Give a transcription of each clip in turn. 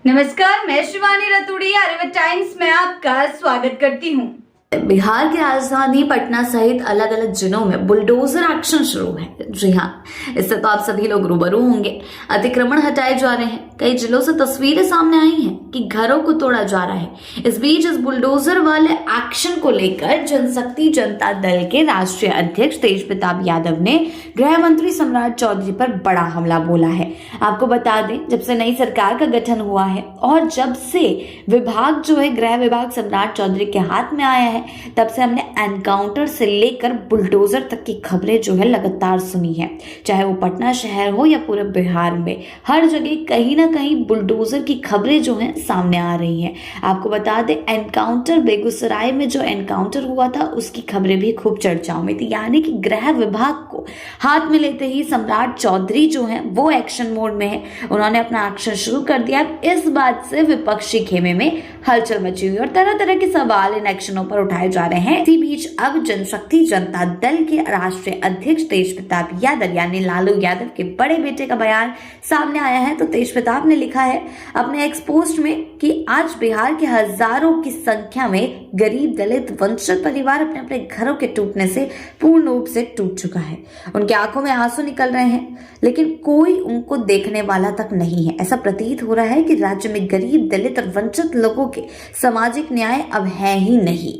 नमस्कार, मैं शिवानी रतूड़ी आर्यव्रत टाइम्स में आपका स्वागत करती हूँ। बिहार की राजधानी पटना सहित अलग अलग जिलों में बुलडोजर एक्शन शुरू है। जी हाँ, इससे तो आप सभी लोग रूबरू होंगे। अतिक्रमण हटाए जा रहे हैं। कई जिलों से तस्वीरें सामने आई हैं कि घरों को तोड़ा जा रहा है। इस बीच इस बुलडोजर वाले एक्शन को लेकर जनशक्ति जनता दल के राष्ट्रीय अध्यक्ष तेज प्रताप यादव ने गृह मंत्री सम्राट चौधरी पर बड़ा हमला बोला है। आपको बता दें, जब से नई सरकार का गठन हुआ है और जब से विभाग जो है गृह विभाग सम्राट चौधरी के हाथ में आया है, तब से हमने एनकाउंटर से लेकर बुलडोजर तक की खबरें जो है लगातार सुनी है। चाहे वो पटना शहर हो या पूरे बिहार में, हर जगह कहीं ना कहीं बुलडोजर की खबरें जो हैं सामने आ रही हैं। आपको बता दें, एनकाउंटर बेगूसराय में जो एनकाउंटर हुआ था उसकी खबरें भी खूब चर्चाओं में थी। यानी कि गृह विभाग को हाथ में लेते ही सम्राट चौधरी जो है वो एक्शन मोड में है। उन्होंने अपना एक्शन शुरू कर दिया। इस बात से विपक्षी खेमे में हलचल मची हुई और तरह तरह के सवाल इन एक्शनों पर उठाए जा रहे हैं। इसी बीच अब जनशक्ति जनता दल के राष्ट्रीय अध्यक्ष तेज प्रताप यादव यानी लालू यादव के बड़े बेटे का बयान सामने आया है। तो तेज प्रताप ने लिखा है अपने एक्स पोस्ट में कि आज बिहार के हजारों की संख्या में गरीब दलित वंचित परिवार अपने अपने घरों के टूटने से पूर्ण रूप से टूट चुका है। उनकी आंखों में आंसू निकल रहे हैं, लेकिन कोई उनको देखने वाला तक नहीं है। ऐसा प्रतीत हो रहा है कि राज्य में गरीब दलित और वंचित लोगों के सामाजिक न्याय अब है ही नहीं।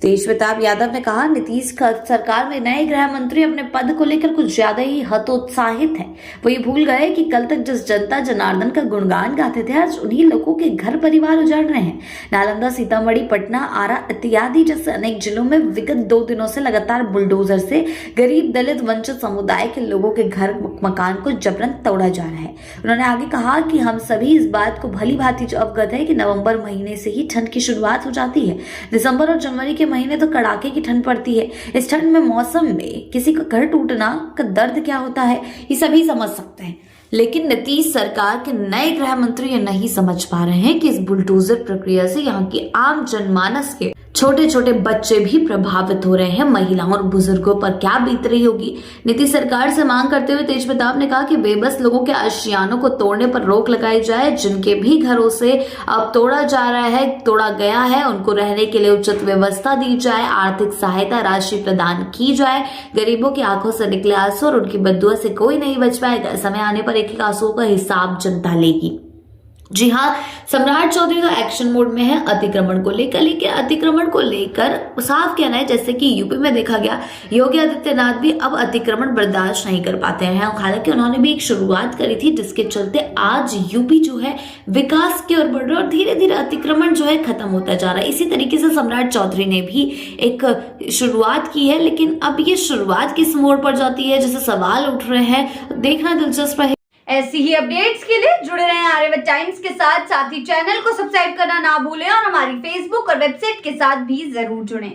तेज प्रताप यादव ने कहा, नीतीश सरकार में नए गृह मंत्री अपने पद को लेकर कुछ ज्यादा ही हतोत्साहित है। वो ये भूल गए कि कल तक जिस जनता जनार्दन का गुणगान गाते थे, आज उन्हीं लोगों के घर परिवार उजड़ रहे हैं। नालंदा, सीतामढ़ी, पटना, आरा इत्यादि जैसे अनेक जिलों में विगत 2 दिनों से लगातार बुलडोजर से गरीब दलित वंचित समुदाय के लोगों के घर मकान को जबरन तोड़ा जा रहा है। उन्होंने आगे कहा कि हम सभी इस बात को भली भांति अवगत है कि नवंबर महीने से ही ठंड की शुरुआत हो जाती है। दिसंबर और जनवरी के महीने तो कड़ाके की ठंड पड़ती है। इस ठंड में मौसम में किसी का घर टूटना का दर्द क्या होता है, ये सभी समझ सकते हैं। लेकिन नीतीश सरकार के नए गृह मंत्री ये नहीं समझ पा रहे हैं कि इस बुलडोजर प्रक्रिया से यहाँ की आम जनमानस के छोटे छोटे बच्चे भी प्रभावित हो रहे हैं। महिलाओं और बुजुर्गों पर क्या बीत रही होगी। नीतीश सरकार से मांग करते हुए तेज प्रताप ने कहा कि बेबस लोगों के आशियानों को तोड़ने पर रोक लगाई जाए। जिनके भी घरों से अब तोड़ा जा रहा है, तोड़ा गया है, उनको रहने के लिए उचित व्यवस्था दी जाए, आर्थिक सहायता राशि प्रदान की जाए। गरीबों की आंखों से निकले आंसू और उनकी बद्दुआ से कोई नहीं बच पाएगा। समय आने पर एक एक आंसुओं का हिसाब जनता लेगी। जी हाँ, सम्राट चौधरी तो एक्शन मोड में है अतिक्रमण को लेकर। लेकिन अतिक्रमण को लेकर साफ कहना है, जैसे कि यूपी में देखा गया, योगी आदित्यनाथ भी अब अतिक्रमण बर्दाश्त नहीं कर पाते हैं। हालांकि उन्होंने भी एक शुरुआत करी थी जिसके चलते आज यूपी जो है विकास की ओर बढ़ रहा है और धीरे धीरे अतिक्रमण जो है खत्म होता जा रहा है। इसी तरीके से सम्राट चौधरी ने भी एक शुरुआत की है, लेकिन अब ये शुरुआत किस मोड़ पर जाती है, जैसे सवाल उठ रहे हैं, देखना दिलचस्प है। ऐसी ही अपडेट्स के लिए जुड़े रहें आर्यव्रत टाइम्स के साथ ही चैनल को सब्सक्राइब करना ना भूलें और हमारी फेसबुक और वेबसाइट के साथ भी जरूर जुड़ें।